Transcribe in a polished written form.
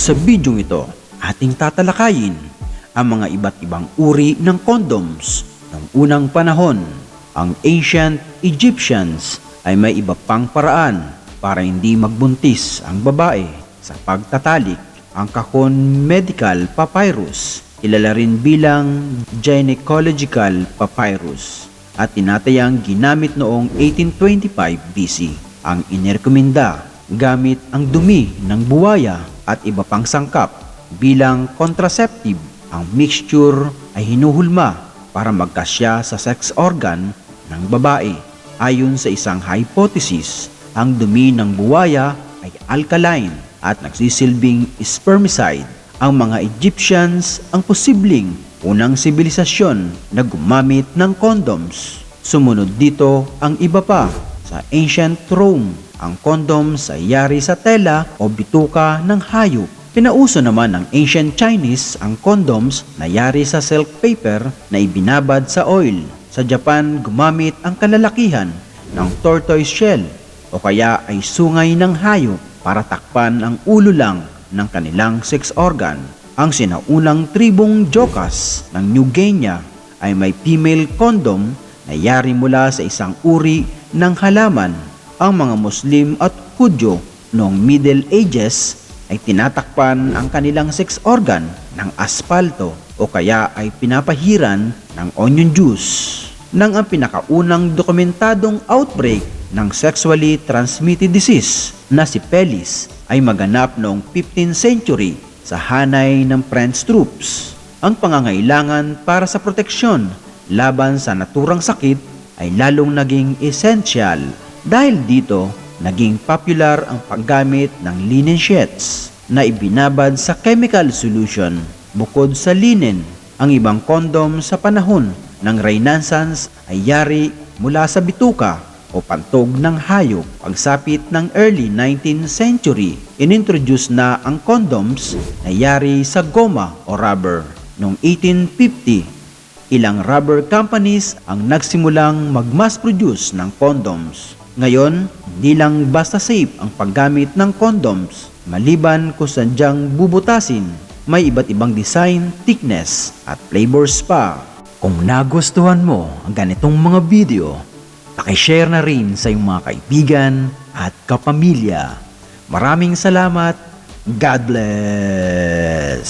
Sa bidyong ito, ating tatalakayin ang mga iba't ibang uri ng condoms ng unang panahon. Ang ancient Egyptians ay may iba pang paraan para hindi magbuntis ang babae sa pagtatalik. Ang kahon medical papyrus, kilala rin bilang gynecological papyrus, at tinatayang ginamit noong 1825 BC. Ang inirekomenda gamit ang dumi ng buwaya at iba pang sangkap bilang contraceptive. Ang mixture ay hinuhulma para magkasya sa sex organ ng babae. Ayon sa isang hypothesis, ang dumi ng buwaya ay alkaline at nagsisilbing spermicide. Ang mga Egyptians ang posibleng unang sibilisasyon na gumamit ng condoms. Sumunod dito ang iba pa. Sa ancient Rome, ang condoms ay yari sa tela o bituka ng hayop. Pinauso naman ng ancient Chinese ang condoms na yari sa silk paper na ibinabad sa oil. Sa Japan, gumamit ang kalalakihan ng tortoise shell o kaya ay sungay ng hayop para takpan ang ulo lang ng kanilang sex organ. Ang sinaunang tribong Jokas ng New Guinea ay may female condom na yari mula sa isang uri ng halaman. Ang mga Muslim at Hudyo noong Middle Ages ay tinatakpan ang kanilang sex organ ng aspalto o kaya ay pinapahiran ng onion juice. Nang ang pinakaunang dokumentadong outbreak ng sexually transmitted disease na syphilis ay maganap noong 15th century sa hanay ng French troops. Ang pangangailangan para sa proteksyon laban sa naturang sakit ay lalong naging essential. Dahil dito, naging popular ang paggamit ng linen sheets na ibinabad sa chemical solution. Bukod sa linen, ang ibang kondom sa panahon ng Renaissance ay yari mula sa bituka o pantog ng hayop. Pagsapit ng early 19th century, inintroduce na ang condoms na yari sa goma o rubber. Noong 1850, ilang rubber companies ang nagsimulang mag-mass produce ng condoms. Ngayon, hindi lang basta safe ang paggamit ng condoms. Maliban kung sadyang bubutasin, may iba't ibang design, thickness at flavors pa. Kung nagustuhan mo ang ganitong mga video, pakishare na rin sa iyong mga kaibigan at kapamilya. Maraming salamat. God bless!